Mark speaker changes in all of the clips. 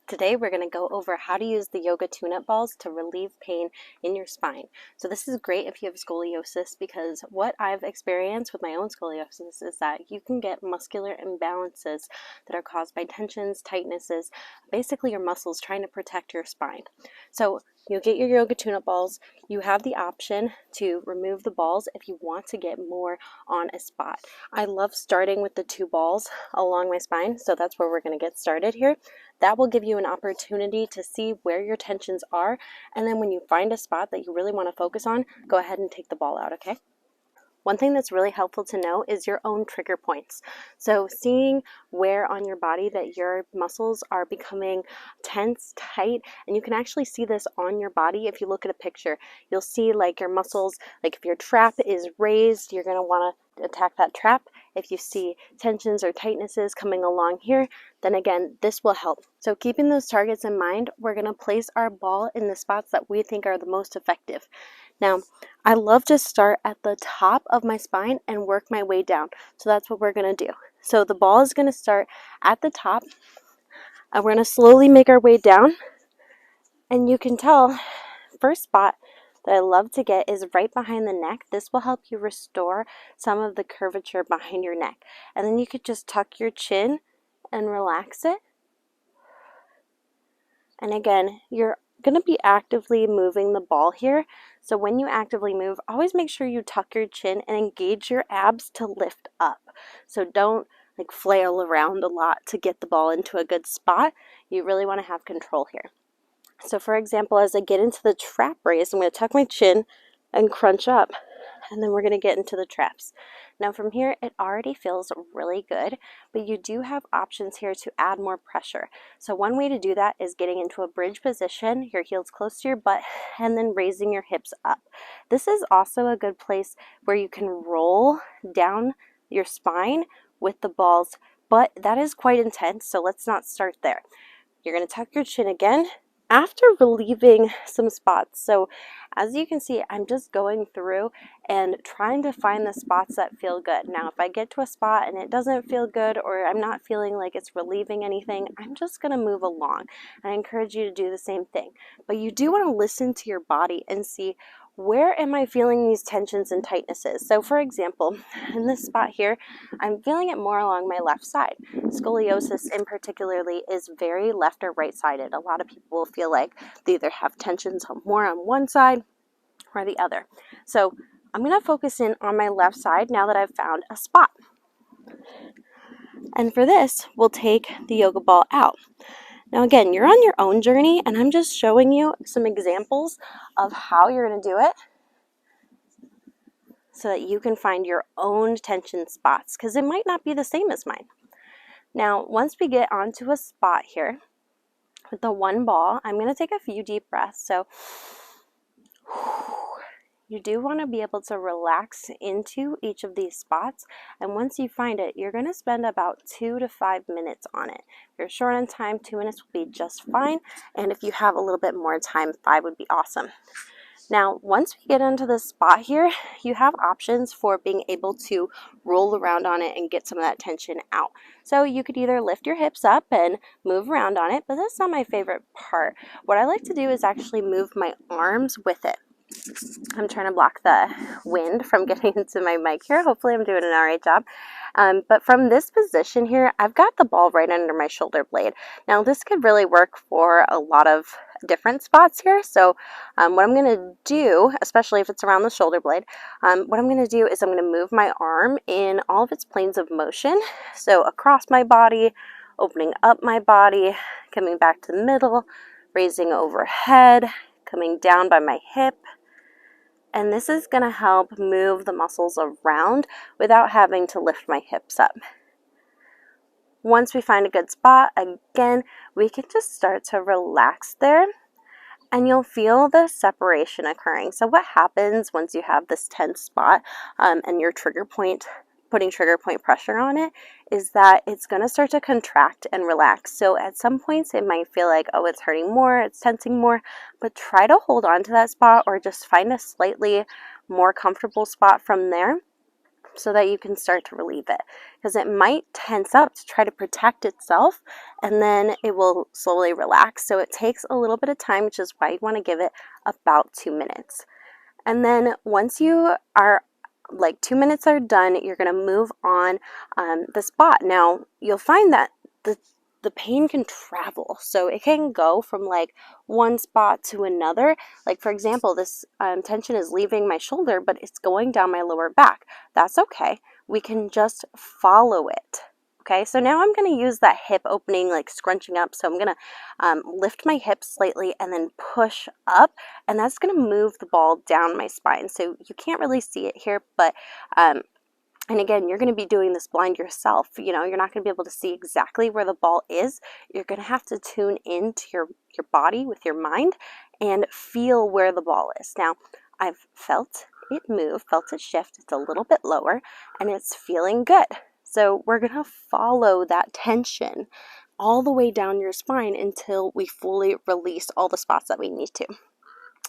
Speaker 1: Today we're going to go over how to use the yoga tune-up balls to relieve pain in your spine. So this is great if you have scoliosis, because what I've experienced with my own scoliosis is that you can get muscular imbalances that are caused by tensions, tightnesses, basically your muscles trying to protect your spine. So you get your yoga tune-up balls. You have the option to remove the balls if you want to get more on a spot. I love starting with the 2 balls along my spine, so that's where we're going to get started here. That will give you an opportunity to see where your tensions are, and then when you find a spot that you really want to focus on, go ahead and take the ball out, okay? One thing that's really helpful to know is your own trigger points. So seeing where on your body that your muscles are becoming tense, tight, and you can actually see this on your body. If you look at a picture, you'll see like your muscles, like if your trap is raised, you're going to want to attack that trap. If you see tensions or tightnesses coming along here, then again, this will help. So keeping those targets in mind, we're going to place our ball in the spots that we think are the most effective. Now, I love to start at the top of my spine and work my way down. So that's what we're going to do. So the ball is going to start at the top, and we're going to slowly make our way down. And you can tell, first spot that I love to get is right behind the neck. This will help you restore some of the curvature behind your neck. And then you could just tuck your chin and relax it. And again, you're going to be actively moving the ball here. So when you actively move, always make sure you tuck your chin and engage your abs to lift up. So don't like flail around a lot to get the ball into a good spot. You really want to have control here. So for example, as I get into the trap raise, I'm going to tuck my chin and crunch up, and then we're going to get into the traps. Now from here, it already feels really good, but you do have options here to add more pressure. So one way to do that is getting into a bridge position, your heels close to your butt, and then raising your hips up. This is also a good place where you can roll down your spine with the balls, but that is quite intense, so let's not start there. You're going to tuck your chin again after relieving some spots. So as you can see, I'm just going through and trying to find the spots that feel good. Now, if I get to a spot and it doesn't feel good, or I'm not feeling like it's relieving anything, I'm just going to move along. And I encourage you to do the same thing. But you do want to listen to your body and see, where am I feeling these tensions and tightnesses? So for example, in this spot here, I'm feeling it more along my left side. Scoliosis in particularly is very left or right-sided. A lot of people will feel like they either have tensions more on one side or the other. So I'm going to focus in on my left side now that I've found a spot. And for this, we'll take the yoga ball out. Now again, you're on your own journey, and I'm just showing you some examples of how you're going to do it so that you can find your own tension spots, because it might not be the same as mine. Now, once we get onto a spot here with the 1 ball, I'm going to take a few deep breaths. So you do want to be able to relax into each of these spots, and once you find it, you're going to spend about 2 to 5 minutes on it. If you're short on time, 2 minutes will be just fine, and if you have a little bit more time, 5 would be awesome. Now, once we get into this spot here, you have options for being able to roll around on it and get some of that tension out. So you could either lift your hips up and move around on it, but that's not my favorite part. What I like to do is actually move my arms with it. I'm trying to block the wind from getting into my mic here. Hopefully I'm doing an all right job. But from this position here, I've got the ball right under my shoulder blade. Now this could really work for a lot of different spots here. So what I'm going to do, especially if it's around the shoulder blade, what I'm going to do is I'm going to move my arm in all of its planes of motion. So across my body, opening up my body, coming back to the middle, raising overhead, coming down by my hip. And this is going to help move the muscles around without having to lift my hips up. Once we find a good spot, again, we can just start to relax there, and you'll feel the separation occurring. So what happens once you have this tense spot and your putting trigger point pressure on it, is that it's going to start to contract and relax. So at some points it might feel like, oh, it's hurting more, it's tensing more, but try to hold on to that spot, or just find a slightly more comfortable spot from there. so that you can start to relieve it, because it might tense up to try to protect itself, and then it will slowly relax. So it takes a little bit of time, which is why you want to give it about 2 minutes. And then once you are like 2 minutes are done, you're going to move on the spot. Now you'll find that the pain can travel, so it can go from like one spot to another. Like for example, this tension is leaving my shoulder, but it's going down my lower back. That's okay. We can just follow it. Okay, so now I'm going to use that hip opening, like scrunching up. So I'm going to lift my hips slightly and then push up, and that's going to move the ball down my spine. So you can't really see it here, but and again, you're going to be doing this blind yourself. You know, you're not going to be able to see exactly where the ball is. You're going to have to tune into your body with your mind and feel where the ball is. Now, I've felt it move, felt it shift. It's a little bit lower, and it's feeling good. So we're going to follow that tension all the way down your spine until we fully release all the spots that we need to.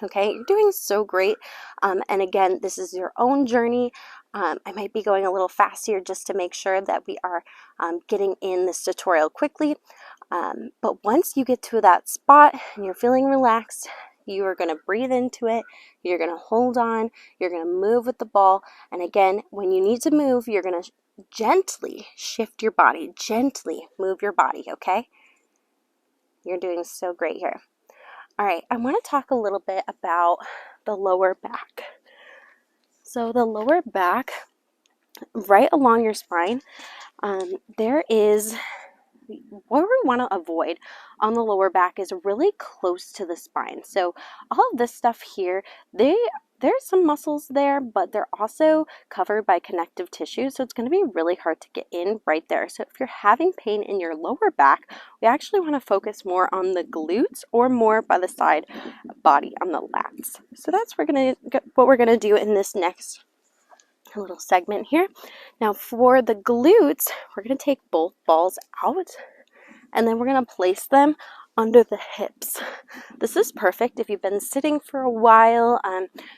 Speaker 1: Okay, you're doing so great. And again, this is your own journey. I might be going a little fast here just to make sure that we are getting in this tutorial quickly. But once you get to that spot and you're feeling relaxed, you are going to breathe into it. You're going to hold on. You're going to move with the ball. And again, when you need to move, you're going to gently shift your body, gently move your body, okay? You're doing so great here. All right, I want to talk a little bit about the lower back. So the lower back, right along your spine, there is, what we want to avoid on the lower back is really close to the spine. So all of this stuff here, there's some muscles there, but they're also covered by connective tissue, so it's going to be really hard to get in right there. So if you're having pain in your lower back, we actually want to focus more on the glutes or more by the side body on the lats. So that's what we're going to do in this next little segment here. Now for the glutes, we're going to take both balls out, and then we're going to place them under the hips. This is perfect if you've been sitting for a while,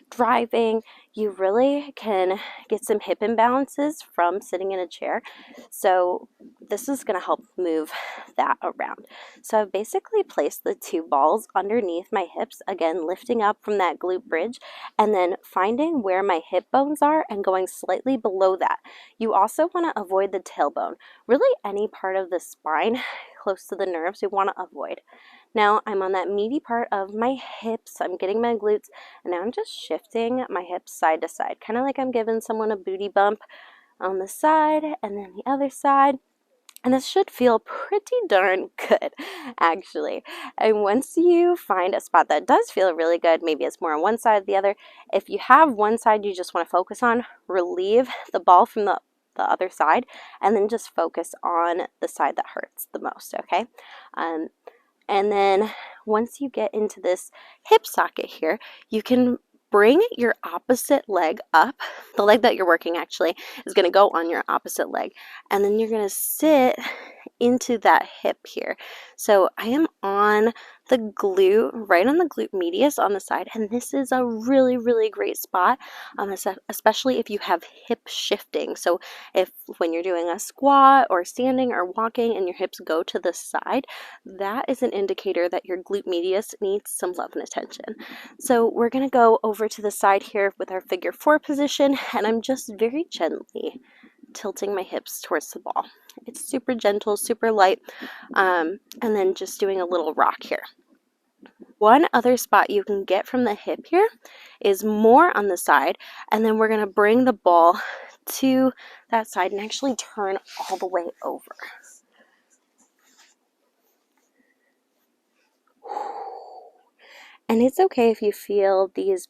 Speaker 1: driving. You really can get some hip imbalances from sitting in a chair. So this is going to help move that around. So I've basically placed the two balls underneath my hips, again lifting up from that glute bridge and then finding where my hip bones are and going slightly below that. You also want to avoid the tailbone. Really any part of the spine close to the nerves we want to avoid. Now I'm on that meaty part of my hips. I'm getting my glutes, and now I'm just shifting my hips side to side, kind of like I'm giving someone a booty bump on the side and then the other side. And this should feel pretty darn good, actually. And once you find a spot that does feel really good, maybe it's more on one side or the other. If you have one side you just want to focus on, relieve the ball from the other side, and then just focus on the side that hurts the most, okay? And then once you get into this hip socket here, you can bring your opposite leg up. The leg that you're working actually is going to go on your opposite leg, and then you're going to sit into that hip here. So I am on the glute, right on the glute medius on the side, and this is a really, really great spot, especially if you have hip shifting. So if when you're doing a squat or standing or walking and your hips go to the side, that is an indicator that your glute medius needs some love and attention. So we're going to go over to the side here with our figure 4 position, and I'm just very gently tilting my hips towards the ball. It's super gentle, super light, and then just doing a little rock here. One other spot you can get from the hip here is more on the side, and then we're going to bring the ball to that side and actually turn all the way over. And it's okay if you feel these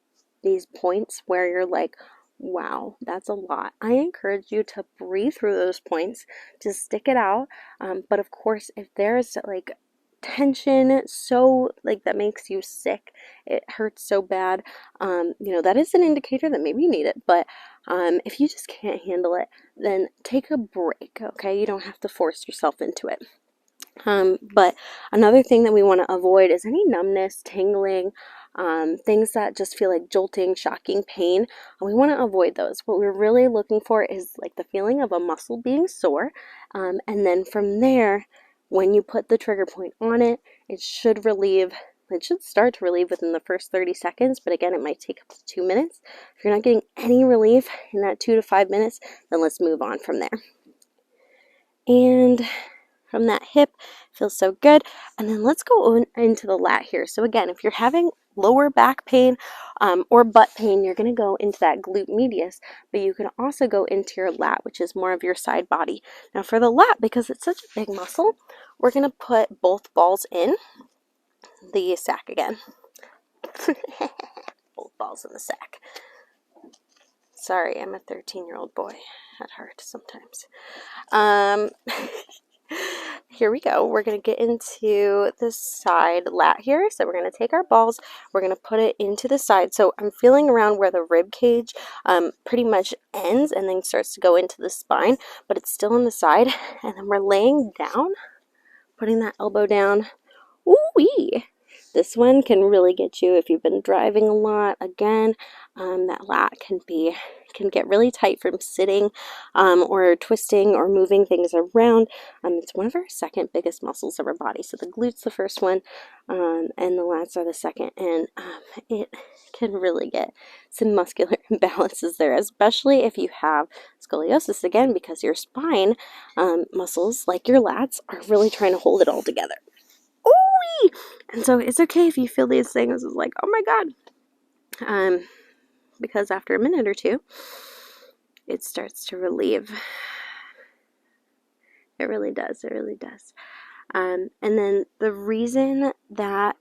Speaker 1: points where you're like, wow, that's a lot. I encourage you to breathe through those points, to stick it out. But of course, if there's like tension so like that makes you sick, it hurts so bad, that is an indicator that maybe you need it. But if you just can't handle it, then take a break, okay? You don't have to force yourself into it. But another thing that we want to avoid is any numbness, tingling, things that just feel like jolting, shocking pain. And we want to avoid those. What we're really looking for is like the feeling of a muscle being sore. And then from there, when you put the trigger point on it, it should relieve. It should start to relieve within the first 30 seconds, but again, it might take up to 2 minutes. If you're not getting any relief in that 2 to 5 minutes, then let's move on from there. And from that hip, feels so good. And then let's go into the lat here. So again, if you're having lower back pain or butt pain, you're going to go into that glute medius, but you can also go into your lat, which is more of your side body. Now for the lat, because it's such a big muscle, we're going to put both balls in the sack again. Both balls in the sack. Sorry, I'm a 13-year-old boy at heart sometimes. Here we go. We're going to get into the side lat here. So we're going to take our balls, we're going to put it into the side. So I'm feeling around where the rib cage pretty much ends and then starts to go into the spine, but it's still on the side. And then we're laying down, putting that elbow down. Ooh-wee! This one can really get you if you've been driving a lot. Again, that lat can get really tight from sitting or twisting or moving things around. It's one of our second biggest muscles of our body. So the glute's the first one, and the lats are the second. And it can really get some muscular imbalances there, especially if you have scoliosis, again, because your spine muscles, like your lats, are really trying to hold it all together. Ooh! And so it's okay if you feel these things. It's like, oh my God. Because after a minute or two, it starts to relieve. It really does. It really does. And then the reason that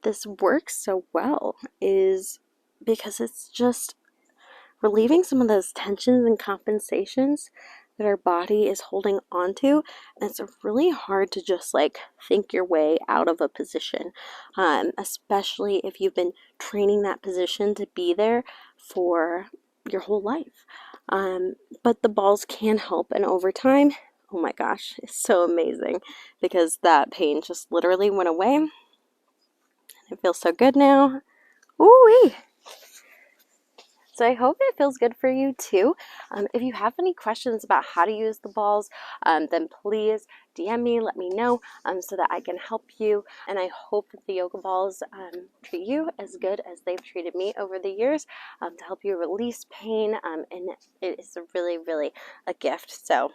Speaker 1: this works so well is because it's just relieving some of those tensions and compensations that our body is holding on to. And it's really hard to just like think your way out of a position, especially if you've been training that position to be there for your whole life. But the balls can help, and over time, oh my gosh, it's so amazing because that pain just literally went away. It feels so good now. Ooh-wee! So I hope it feels good for you too. If you have any questions about how to use the balls, then please DM me, let me know so that I can help you. And I hope that the yoga balls treat you as good as they've treated me over the years to help you release pain. And it is really, really a gift. So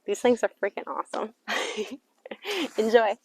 Speaker 1: these things are freaking awesome. Enjoy.